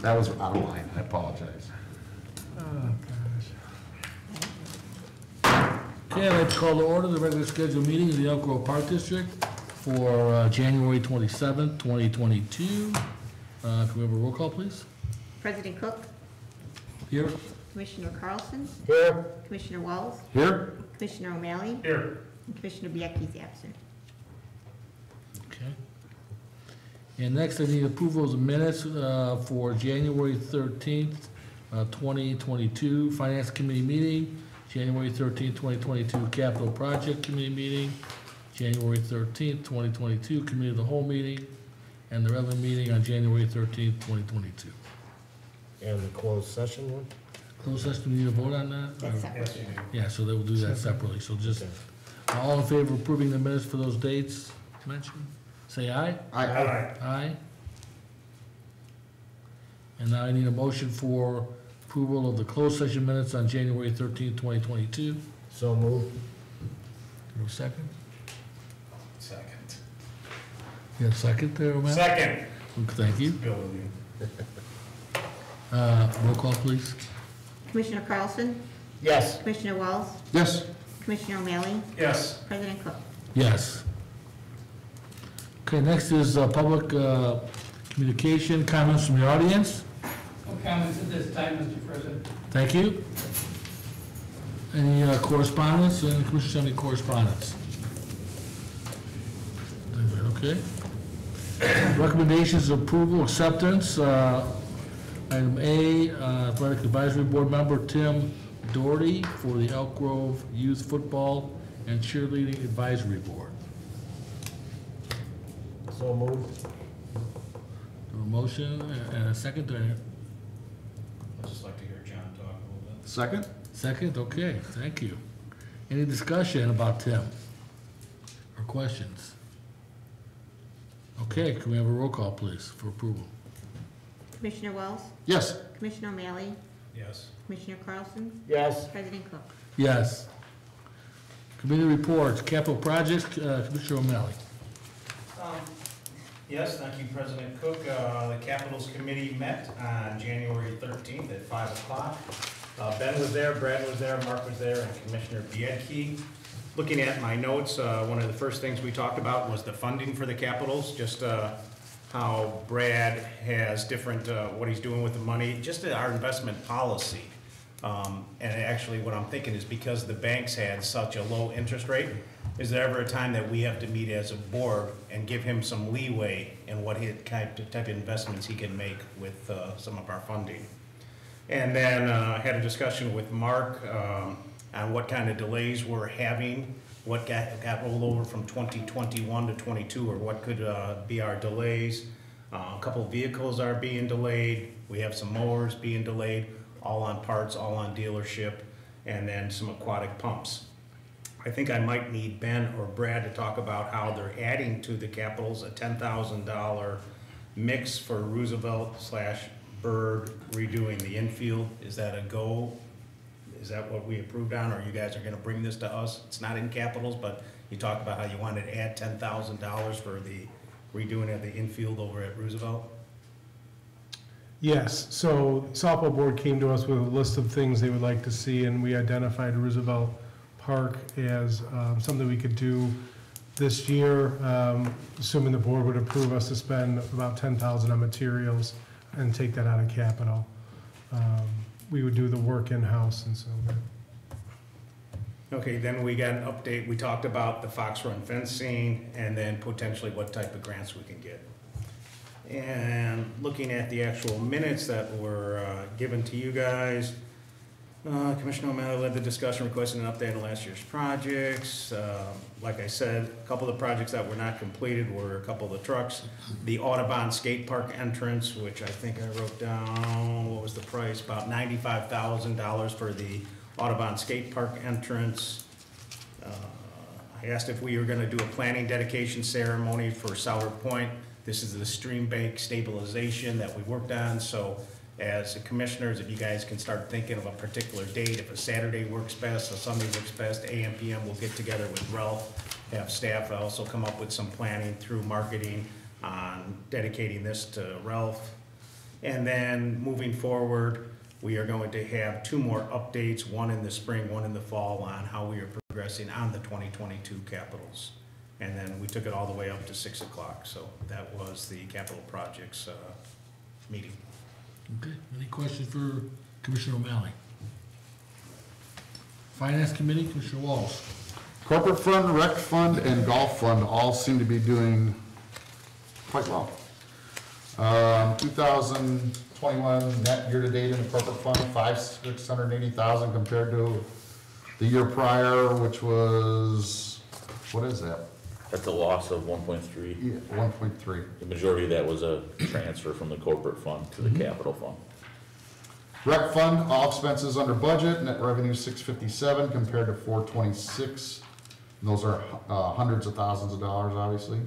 That was out of line, I apologize. Oh, gosh. Okay, I'd like to call to order the regular scheduled meeting of the Elk Grove Park District for January 27th, 2022. Can we have a roll call, please? President Cook, Here. Commissioner Carlson, Here. Commissioner Walls, Here? Commissioner O'Malley, Here. and Commissioner Biecki's absent. Okay. And next, I need approval of the minutes for January 13th, 2022, Finance Committee meeting, January 13th, 2022, Capital Project Committee meeting, January 13th, 2022, Committee of the Whole meeting, and the regular meeting on January 13th, 2022. And the closed session one? Closed session, we need to vote on that? That's separate. Yes, you do. Yeah, so they will do that separately, so just, Okay. all in favor of approving the minutes for those dates mentioned, say aye. Aye. Aye. And now I need a motion for approval of the closed session minutes on January 13th, 2022. So moved. Give a second. Second. You have a second there, O'Malley? Second. Thank you. Bill with you. Roll call, please. Commissioner Carlson, Yes. Commissioner Walls, Yes? Commissioner O'Malley, Yes. President Cook. Yes. Okay, next is public communication, comments from the audience. No comments at this time, Mr. President. Thank you. Any correspondence? Any commissioners have any correspondence? Okay. Recommendations of approval, acceptance. Item A, Athletic Advisory Board member Tim Doherty for the Elk Grove Youth Football and Cheerleading Advisory Board. So moved. A motion and a second there. I'd just like to hear John talk a little bit. Second? Second, okay, thank you. Any discussion about Tim? Or questions? Okay, can we have a roll call, please, for approval? Commissioner Walls, Yes? Commissioner O'Malley, Yes. Commissioner Carlson, Yes. President Cook. Yes. Committee reports, capital projects, Commissioner O'Malley. Yes, thank you, President Cook. The Capitals Committee met on January 13th at 5 o'clock. Ben was there, Brad was there, Mark was there, and Commissioner Biedke. Looking at my notes, one of the first things we talked about was the funding for the Capitals, just how Brad has different, what he's doing with the money, just our investment policy. And actually what I'm thinking is because the banks had such a low interest rate, is there ever a time that we have to meet as a board and give him some leeway in what type of investments he can make with some of our funding? And then had a discussion with Mark on what kind of delays we're having, what got rolled over from 2021 to 22, or what could be our delays. A couple of vehicles are being delayed. We have some mowers being delayed, all on parts, all on dealership, and then some aquatic pumps. I think I might need Ben or Brad to talk about how they're adding to the Capitals a $10,000 mix for Roosevelt/Bird redoing the infield. Is that a go? Is that what we approved on, or you guys are gonna bring this to us? It's not in Capitals, but you talked about how you wanted to add $10,000 for the redoing of the infield over at Roosevelt? Yes, so softball board came to us with a list of things they would like to see, and we identified Roosevelt Park as something we could do this year, assuming the board would approve us to spend about $10,000 on materials and take that out of capital. We would do the work in-house and so on. Okay, then we got an update. We talked about the Fox Run fencing and then potentially what type of grants we can get. And looking at the actual minutes that were given to you guys, Commissioner O'Malley led the discussion requesting an update on last year's projects. Like I said, a couple of the projects that were not completed were a couple of the trucks. The Audubon Skate Park entrance, which I think I wrote down, what was the price? About $95,000 for the Audubon Skate Park entrance. I asked if we were gonna do a planning dedication ceremony for Sour Point. This is the stream bank stabilization that we worked on, so as the commissioners, if you guys can start thinking of a particular date, if a Saturday works best, a Sunday works best, AM, PM, we'll get together with Ralph, have staff also come up with some planning through marketing on dedicating this to Ralph. And then moving forward, we are going to have 2 more updates, one in the spring, one in the fall, on how we are progressing on the 2022 capitals. And then we took it all the way up to 6 o'clock, so that was the capital projects meeting. Okay, any questions for Commissioner O'Malley? Finance Committee, Commissioner Walls. Corporate fund, rec fund, and golf fund all seem to be doing quite well. 2021 net year-to-date in the corporate fund, $680,000 compared to the year prior, which was, what is that? That's a loss of 1.3. Yeah, 1.3. The majority of that was a transfer from the corporate fund to the capital fund. Rec fund, all expenses under budget, net revenue 657 compared to 426. And those are hundreds of thousands of dollars, obviously.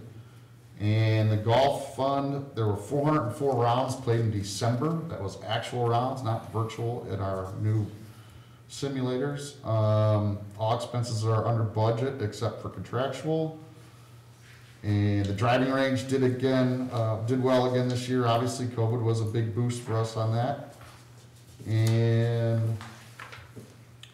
And the golf fund, there were 404 rounds played in December. That was actual rounds, not virtual, at our new simulators. All expenses are under budget except for contractual. And the driving range did well again this year. Obviously, COVID was a big boost for us on that. And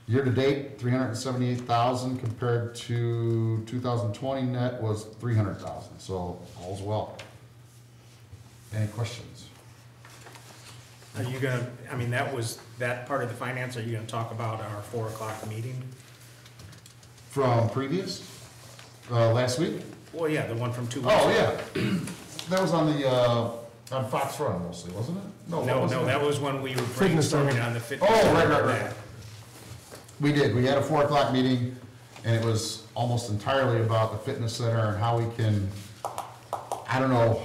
year-to-date, $378,000 compared to 2020 net was $300,000, so all's well. Any questions? Are you gonna, I mean, that part of the finance, are you gonna talk about our 4 o'clock meeting? From previous, last week? Well, yeah, the one from 2 weeks. Oh, yeah. That was on the, on Fox Run mostly, wasn't it? No, what no, that was when we were Fitness brainstorming center. on the fitness. Oh, right, center. right, right. We did, we had a 4 o'clock meeting, and it was almost entirely about the fitness center and how we can, I don't know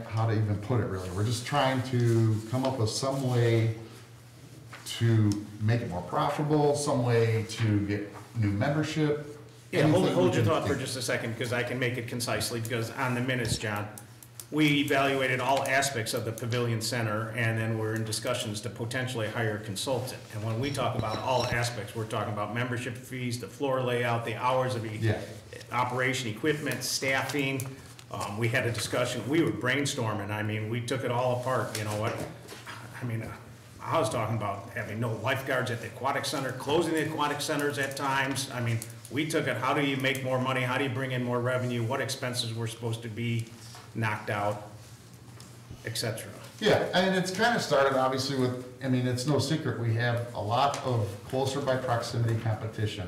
how to even put it really. We're just trying to come up with some way to make it more profitable, some way to get new membership. Yeah, anything we hold your can thought for think. just a second, because I can make it concisely, because on the minutes, John, we evaluated all aspects of the Pavilion Center, and then we're in discussions to potentially hire a consultant. And when we talk about all aspects, we're talking about membership fees, the floor layout, the hours of Yeah. operation, equipment, staffing. We had a discussion, we were brainstorming, I mean, we took it all apart, you know what? I mean, I was talking about having no lifeguards at the aquatic center, closing the aquatic centers at times. I mean, we took it, how do you make more money, how do you bring in more revenue, what expenses were supposed to be knocked out, et cetera. Yeah, and it's kind of started obviously with, I mean, it's no secret, we have a lot of closer by proximity competition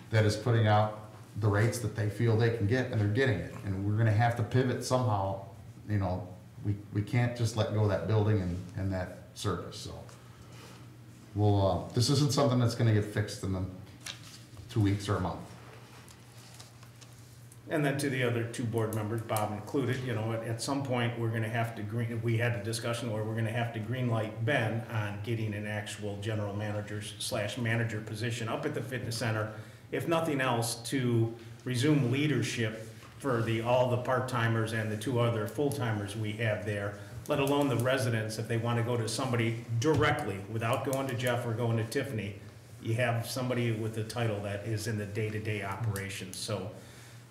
that is putting out the rates that they feel they can get, and they're getting it. And we're gonna have to pivot somehow, you know, we can't just let go of that building and that service, so. Well, this isn't something that's gonna get fixed in the 2 weeks or a month. And then to the other 2 board members, Bob included, you know, at some point, we're gonna have to we had a discussion where we're gonna have to greenlight Ben on getting an actual general manager / manager position up at the fitness center, if nothing else, to resume leadership for all the part-timers and the 2 other full-timers we have there, let alone the residents, if they wanna go to somebody directly, without going to Jeff or going to Tiffany, you have somebody with a title that is in the day-to-day operations, so,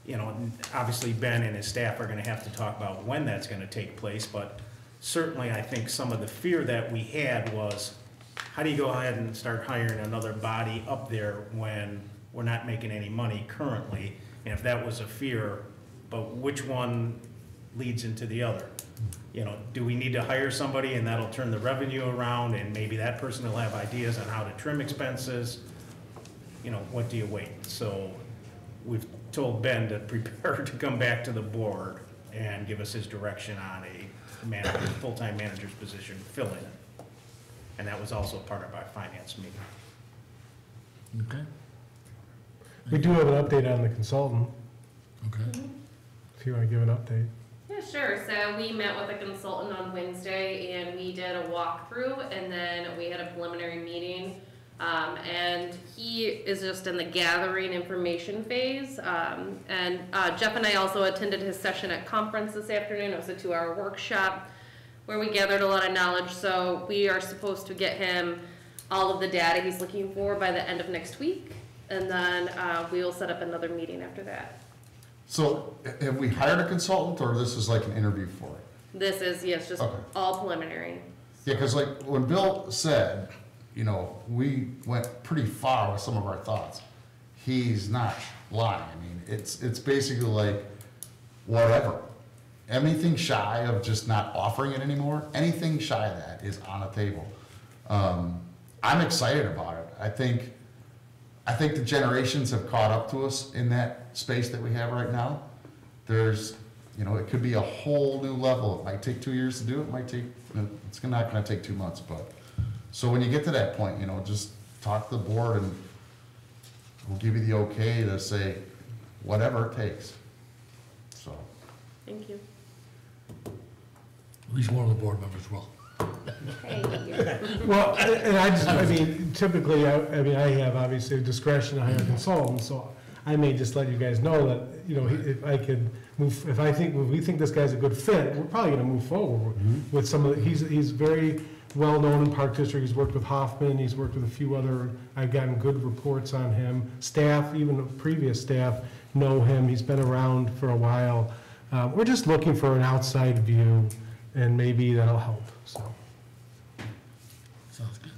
you know, obviously Ben and his staff are gonna have to talk about when that's gonna take place, but certainly I think some of the fear that we had was, how do you go ahead and start hiring another body up there when we're not making any money currently? And if that was a fear, but which one leads into the other? You know, do we need to hire somebody and that'll turn the revenue around, and maybe that person will have ideas on how to trim expenses? You know, what do you wait? So we've told Ben to prepare to come back to the board and give us his direction on a manager, full-time manager's position, fill in it. And that was also part of our finance meeting. Okay, We do have an update on the consultant, okay. if you want to give an update. Yeah, sure. So we met with a consultant on Wednesday and we did a walkthrough, and then we had a preliminary meeting. And he is just in the gathering information phase. And Jeff and I also attended his session at conference this afternoon. It was a 2-hour workshop where we gathered a lot of knowledge. So we are supposed to get him all of the data he's looking for by the end of next week. And then we will set up another meeting after that. So have we hired a consultant, or this is like an interview for it? This is, yes, just Okay. all preliminary. Yeah, because like when Bill said, you know, we went pretty far with some of our thoughts, he's not lying. I mean, it's basically like, whatever. Anything shy of just not offering it anymore, anything shy of that is on the table. I'm excited about it. I think the generations have caught up to us in that space that we have right now. There's, you know, it could be a whole new level. It might take 2 years to do it, it might take, it's not gonna take 2 months, but. So when you get to that point, you know, just talk to the board and we'll give you the okay to say whatever it takes, so. Thank you. At least one of the board members will. Hey, Well, and I mean, typically, I mean, I have obviously discretion to hire consultants, so I may just let you guys know that, you know, if I could move, if we think this guy's a good fit, we're probably gonna move forward with some of the, he's very well-known in Park District, he's worked with Hoffman, he's worked with a few other, I've gotten good reports on him. Staff, even the previous staff, know him, he's been around for a while. We're just looking for an outside view, and maybe that'll help, so. Sounds good.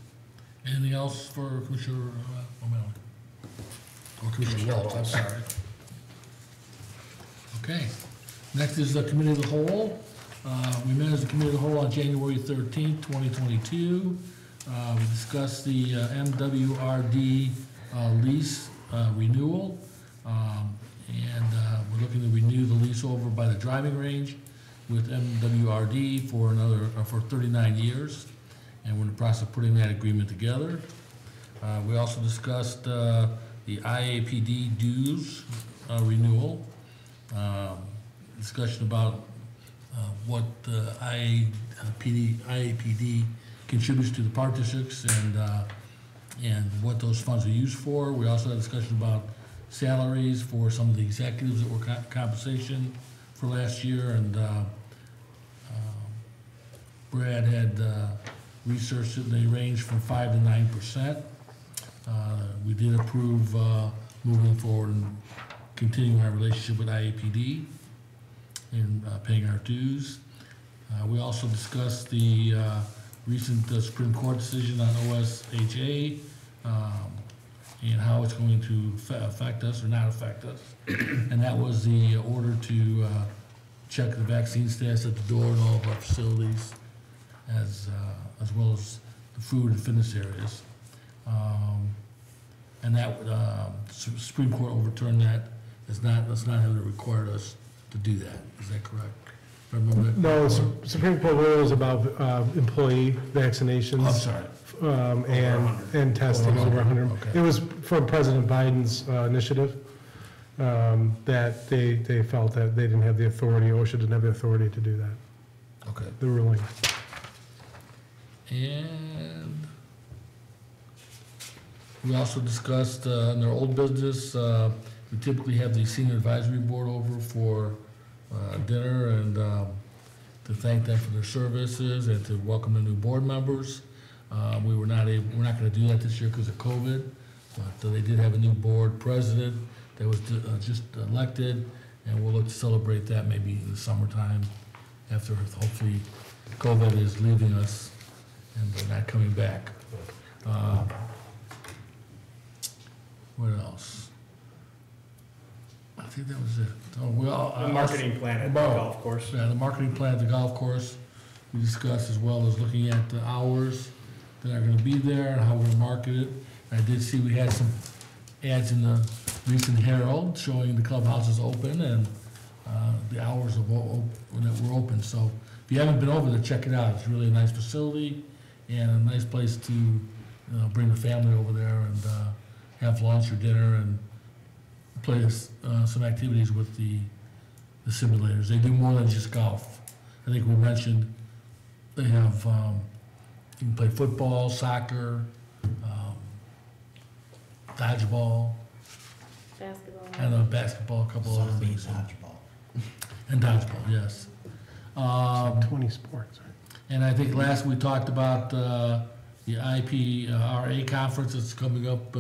Anything else for Commissioner O'Malley? Or Commissioner Welch, I'm sorry. Okay, next is the Committee of the Whole. We met as a Committee of the Whole on January 13th, 2022. We discussed the MWRD lease renewal. And we're looking to renew the lease over by the driving range with MWRD for another, for 39 years. And we're in the process of putting that agreement together. We also discussed the IAPD dues renewal. Discussion about what the IAPD contributes to the park districts and what those funds are used for. We also had a discussion about salaries for some of the executives that were compensation for last year, and Brad had researched it, and they range from 5 to 9%. We did approve moving forward and continuing our relationship with IAPD and paying our dues. We also discussed the recent Supreme Court decision on OSHA and how it's going to affect us or not affect us. And that was the order to check the vaccine status at the door in all of our facilities, as well as the food and fitness areas. And that Supreme Court overturned that. It's not having it required us to do that. Is that correct? If I remember that No, correctly? Supreme Court rule is about employee vaccinations. I'm sorry. And testing over 100. Okay. It was from President Biden's initiative, that they felt that they didn't have the authority, OSHA didn't have the authority to do that, Okay. the ruling. And we also discussed in their old business, we typically have the senior advisory board over for dinner and to thank them for their services and to welcome the new board members. We're not going to do that this year because of COVID, but they did have a new board president that was just elected, and we'll look to celebrate that maybe in the summertime after hopefully COVID is leaving us and they're not coming back. What else? I think that was it. Oh, well, The marketing plan at the golf course. Yeah, the marketing plan at the golf course, we discussed, as well as looking at the hours that are gonna be there and how we're gonna market it. I did see we had some ads in the recent Herald showing the clubhouse is open and the hours of that we're open. So if you haven't been over there, check it out. It's really a nice facility and a nice place to bring the family over there and have lunch or dinner and play some activities with the simulators. They do more than just golf. I think we mentioned they have, you can play football, soccer, dodgeball, Basketball. and basketball, a couple other things. And dodgeball, yes. 20 sports, right? And I think last we talked about the IPRA conference that's coming up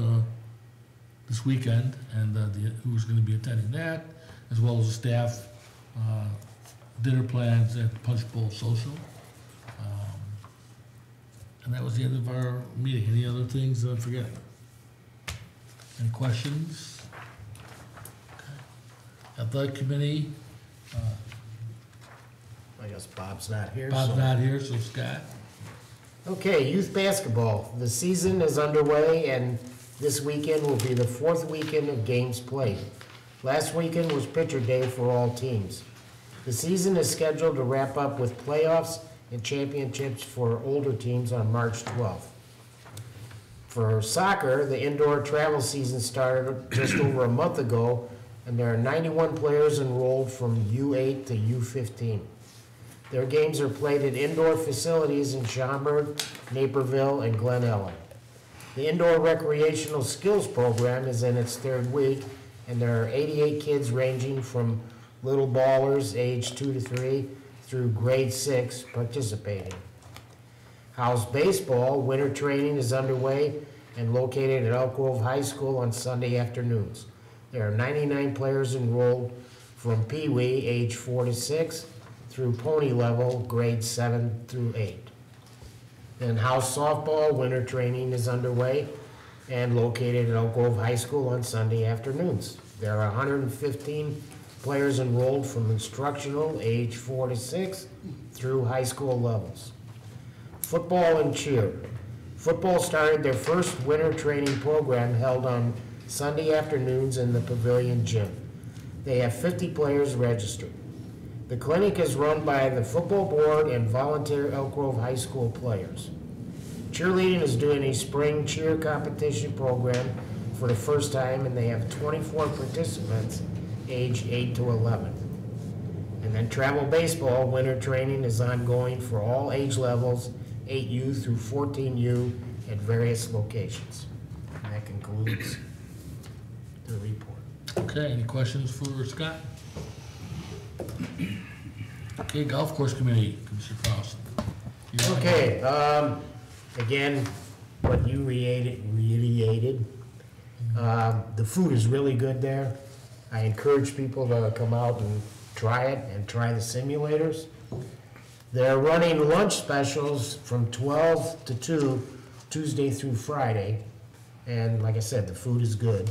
this weekend, and who's going to be attending that, as well as the staff dinner plans at Punch Bowl Social. And that was the end of our meeting. Any other things that I'm forgetting? Any questions? Okay. Athletic Committee, I guess Bob's not here, so. Bob's not here, so Scott. Okay, youth basketball. The season is underway, and this weekend will be the fourth weekend of games played. Last weekend was pitcher day for all teams. The season is scheduled to wrap up with playoffs and championships for older teams on March 12th. For soccer, the indoor travel season started just over a month ago, and there are 91 players enrolled from U8 to U15. Their games are played at indoor facilities in Schaumburg, Naperville, and Glen Ellen. The indoor recreational skills program is in its third week, and there are 88 kids ranging from little ballers age 2 to 3 through grade 6 participating. House baseball winter training is underway and located at Elk Grove High School on Sunday afternoons. There are 99 players enrolled from Pee Wee age 4 to 6 through pony level grades 7 through 8. And house softball winter training is underway and located at Elk Grove High School on Sunday afternoons. There are 115 players enrolled from instructional age 4 to 6 through high school levels. Football and cheer. Football started their first winter training program held on Sunday afternoons in the Pavilion Gym. They have 50 players registered. The clinic is run by the football board and volunteer Elk Grove High School players. Cheerleading is doing a spring cheer competition program for the first time, and they have 24 participants age 8 to 11. And then travel baseball winter training is ongoing for all age levels, 8U through 14U at various locations. And that concludes the report. Okay, any questions for Scott? Okay, Golf Course Committee, Commissioner Carlson. You're on. Okay, again, what you reiterated, the food is really good there. I encourage people to come out and try it and try the simulators. They're running lunch specials from 12 to 2, Tuesday through Friday. And like I said, the food is good.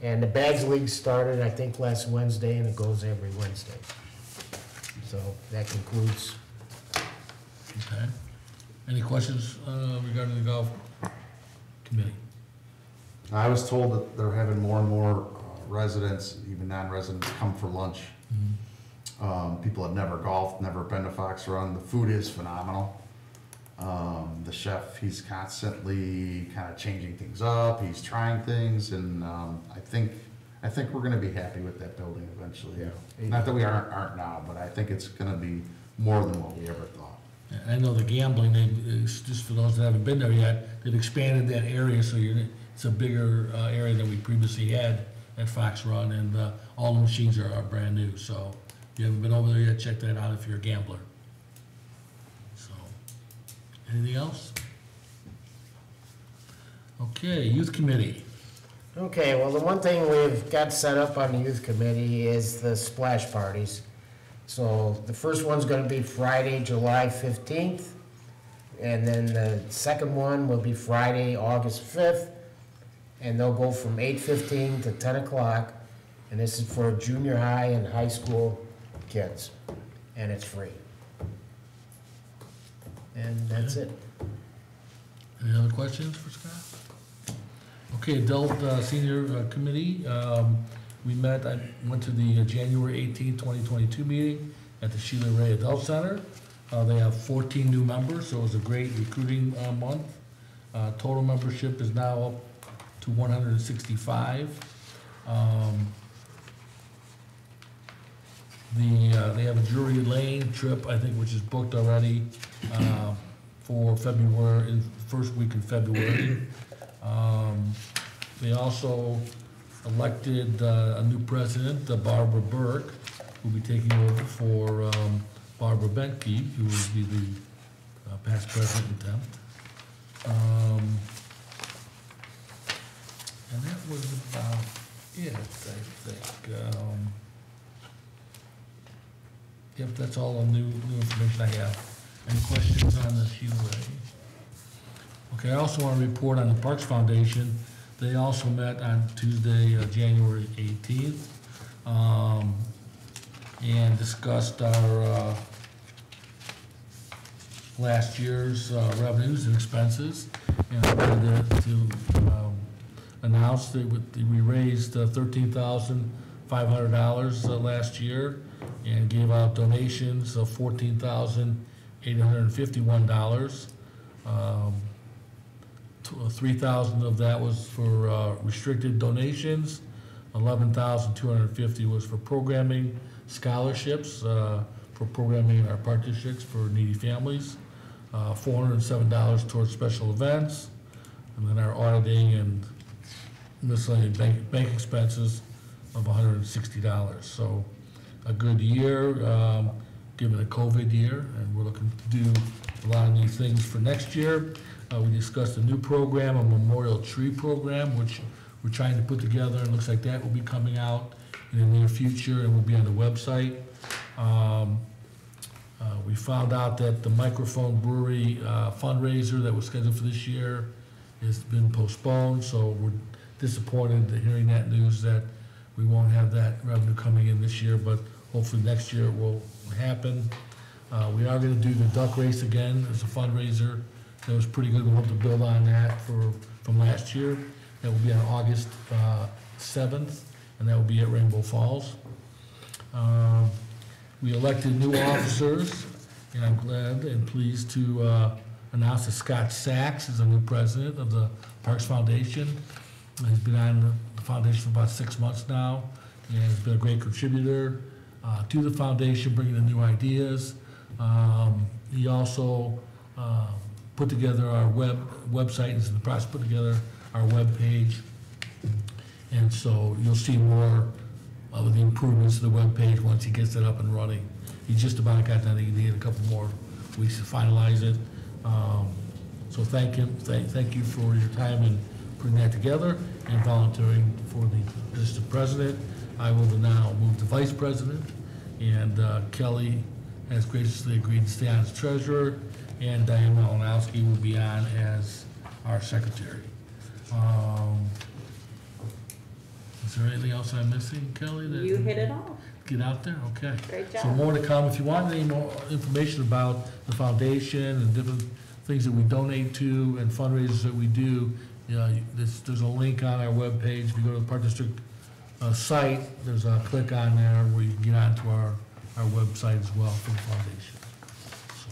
And the Bags League started, I think, last Wednesday, and it goes every Wednesday. So that concludes. Okay. Any questions regarding the Golf Committee? I was told that they're having more and more residents, even non-residents, come for lunch. People have never golfed, never been to Fox Run. The food is phenomenal. The chef, he's constantly kind of changing things up. He's trying things, and I think we're going to be happy with that building eventually. Yeah. Not that we aren't now, but I think it's going to be more than what we ever thought. I know the gambling, just for those that haven't been there yet, they've expanded that area, so it's a bigger area than we previously had at Fox Run, and all the machines are brand new, so if you haven't been over there yet, check that out if you're a gambler. So, anything else? Okay, Youth Committee. Okay, well, the one thing we've got set up on the youth committee is the splash parties. So the first one's gonna be Friday, July 15th, and then the second one will be Friday, August 5th, and they'll go from 8:15 to 10 o'clock, and this is for junior high and high school kids, and it's free. And that's it. Any other questions for Scott? Okay, Adult Senior Committee, we met, I went to the January 18, 2022 meeting at the Sheila Ray Adult Center. They have 14 new members, so it was a great recruiting month. Total membership is now up to 165. They have a Drury Lane trip, I think, which is booked already for February, in the first week in February. They also elected a new president, Barbara Burke, who'll be taking over for Barbara Benke, who will be the past president in temp. And that was about it, I think. Yep, that's all the new information I have. Any questions on the sheet already? Okay, I also want to report on the Parks Foundation. They also met on Tuesday, January 18th, and discussed our last year's revenues and expenses. And I wanted to announce that we raised $13,500 last year and gave out donations of $14,851. 3,000 of that was for restricted donations. 11,250 was for programming scholarships for programming in our park districts for needy families. $407 towards special events, and then our auditing and miscellaneous bank expenses of $160. So a good year, given a COVID year, and we're looking to do a lot of new things for next year. We discussed a new program, a memorial tree program, which we're trying to put together, and looks like that will be coming out in the near future and will be on the website. We found out that the Microphone Brewery fundraiser that was scheduled for this year has been postponed, so we're disappointed hearing that news that we won't have that revenue coming in this year, but hopefully next year it will happen. We are gonna do the duck race again as a fundraiser. That was pretty good. We hope to build on that from last year. That will be on August 7th, and that will be at Rainbow Falls. We elected new officers, and I'm glad and pleased to announce that Scott Sachs is the new president of the Parks Foundation. He's been on the foundation for about 6 months now, and has been a great contributor to the foundation, bringing in new ideas. He also put together our website, and is in the process of putting together our web page. And so you'll see more of the improvements to the web page once he gets it up and running. He just about got that. He needed a couple more weeks to finalize it. So thank you for your time in putting that together and volunteering for the position of president. I will now move to vice president, and Kelly has graciously agreed to stay on as treasurer, and Diane Malinowski will be on as our secretary. Is there anything else I'm missing, Kelly? that- You hit it all. Get out there, okay. Great So job. more to come. If you want any more information about the foundation and different things that we donate to and fundraisers that we do, you know, there's a link on our webpage. If you go to the Park District site, there's a click on there where you can get onto our website as well for the foundation. So,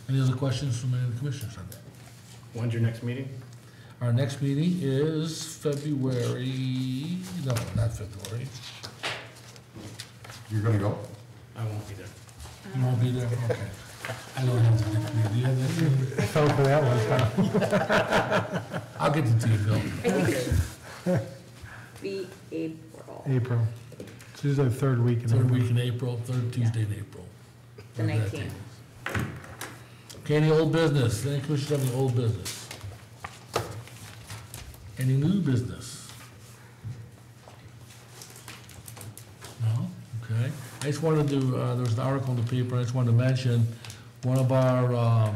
any other questions from any of the commissioners on that? When's your next meeting? Our next meeting is February, no, not February. You're gonna go? I won't be there. You won't be there? Okay. I don't have the next meeting. Do you have that meeting? Fell for that one, huh? I'll get it to you, Bill. I think it should be April, April. It's usually the third week in Third April. week in April, third Tuesday in April. the 19th. Okay, any old business? Any commissioners have any old business? Any new business? No? Okay. I just wanted to, there was an article in the paper, I just wanted to mention, one of our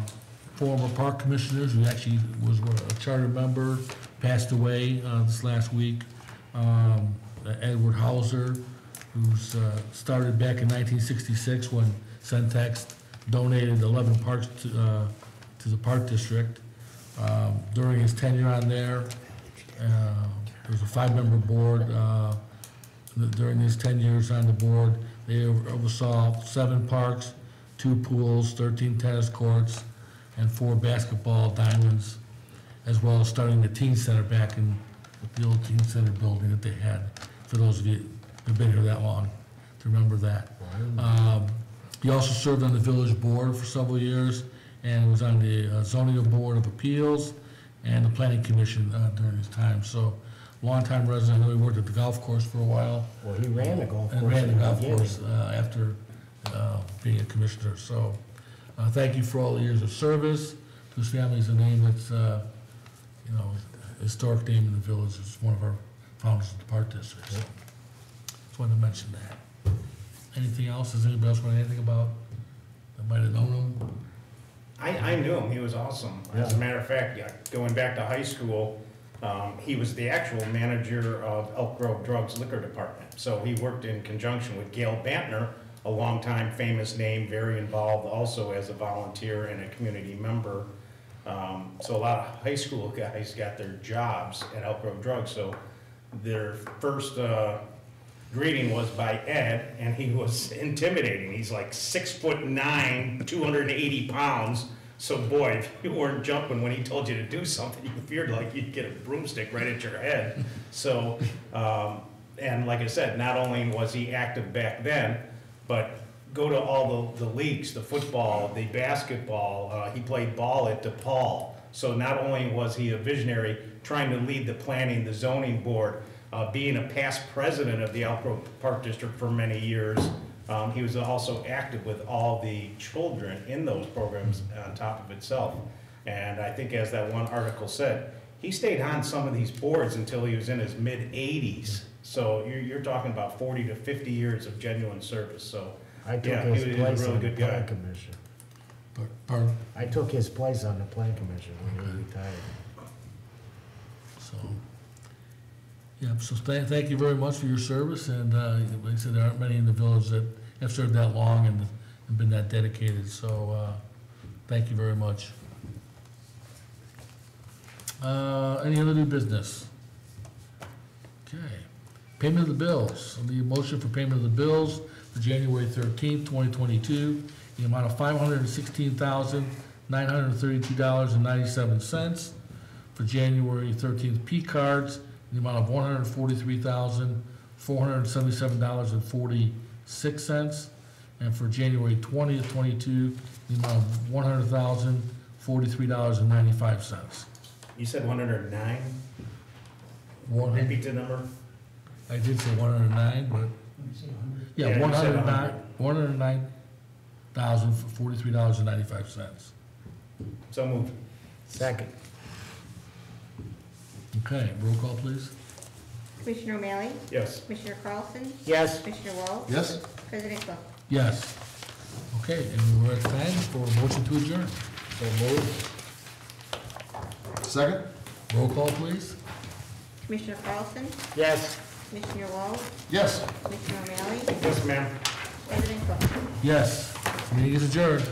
former park commissioners, who actually was a charter member, passed away this last week. Edward Hauser, who's started back in 1966 when Centex donated 11 parks to the park district. During his tenure on there, there was a 5-member board. During his 10 years on the board, they oversaw 7 parks, 2 pools, 13 tennis courts, and 4 basketball diamonds, as well as starting the teen center back in the old teen center building that they had, for those of you who've been here that long to remember that. He also served on the village board for several years, and was on the zoning board of appeals and the planning commission during his time. So, longtime resident. I know he worked at the golf course for a while. Well, he ran the golf course. And ran the in golf beginning. course after being a commissioner. So, thank you for all the years of service. To his family is a name that's, you know, a historic name in the village. It's one of our founders of the park district. So, just wanted to mention that. Anything else? Does anybody else want anything about, that might have known him? I knew him, he was awesome. As a matter of fact, yeah, going back to high school, he was the actual manager of Elk Grove Drugs Liquor Department. So he worked in conjunction with Gail Bantner, a longtime famous name, very involved also as a volunteer and a community member. So a lot of high school guys got their jobs at Elk Grove Drugs. So their first greeting was by Ed, and he was intimidating. He's like 6'9", 280 pounds. So boy, if you weren't jumping when he told you to do something, you feared like you'd get a broomstick right at your head. So, and like I said, not only was he active back then, but go to all the leagues, the football, the basketball. He played ball at DePaul. So not only was he a visionary trying to lead the planning, the zoning board, being a past president of the Elk Grove Park District for many years, he was also active with all the children in those programs on top of itself. And I think as that one article said, he stayed on some of these boards until he was in his mid-80s. So you're talking about 40 to 50 years of genuine service. So I took yeah, his he was place a really on the good guy. plan commission. Pardon? I took his place on the plan commission when he retired. So, yeah, so thank you very much for your service, and like I said, there aren't many in the village that have served that long and been that dedicated, so thank you very much. Any other new business? Okay. Payment of the bills. I need a motion for payment of the bills for January 13th, 2022, in the amount of $516,932.97. For January 13th, P cards, in the amount of $143,477.46. And for January 20th, 22, the amount of $100,043.95. You said 109? One- Repeat the number. I did say 109, but, yeah, Yeah, you said 109,043.95. So moved. Second. Okay, roll call, please. Commissioner O'Malley? Yes. Commissioner Carlson? Yes. Commissioner Wells? Yes? President Cook? Yes. Okay, and we're at time for a motion to adjourn. So moved. Second? Roll call, please. Commissioner Carlson? Yes. Commissioner Wells? Yes. Commissioner O'Malley? Yes, ma'am. President Cook? Yes, meeting is adjourned.